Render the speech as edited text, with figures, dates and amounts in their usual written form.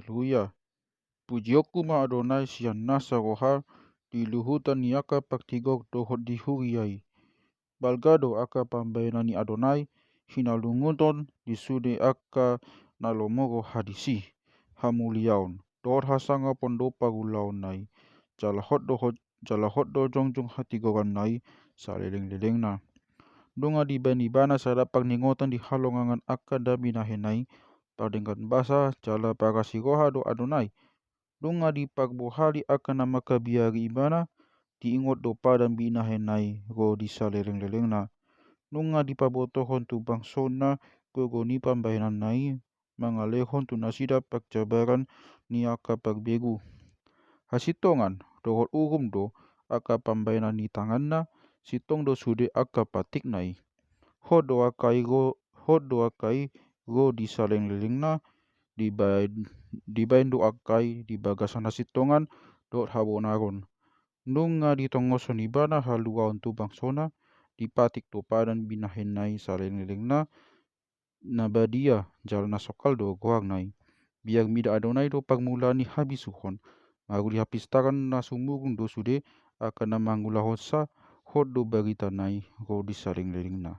haleluya. Pujioko ma Adonai sian nasa roha di luhutan ni aka paktigok dohot di huriai. Balgado aka pambayana ni Adonai hinalunguton di sude aka nalomoro hadisi. Hamuliaon dor hasanga pondopa gulaon nai. Jalahot do jongjong hatigoran nai saleleng-leleng na. Dunga di bana sadapak ningotan di halongangan aka dami nahenai padengkan basa jala parasi roha do Adonai. Dunga di pagbohali aka nama kabiari ibana diingot do padan binahenai ro di saleleng-leleng na. Dunga di pabotohon tu bangsona gogo ni pambayanan nai mangalehon tu nasida pagjabaran ni aka pagbegu. Hasitongan dohot urum do aka pambayanan ni tanganna sitong do sude aka patik nai. Hot do akai go di saleng-leleng na dibain do akai di bagasan hasitongan dot habonaron. Nunga di tongoson ibana haluaon tu bangsona dipatik do padan binahenai saleng-leleng na nabadia jalna sokal do goang nai. Biar mida Adonai do pagmulani habisuhon maguli hapistaran na sumurung do sude akan namangula hosa hot do barita nai ro di saleng-leleng na.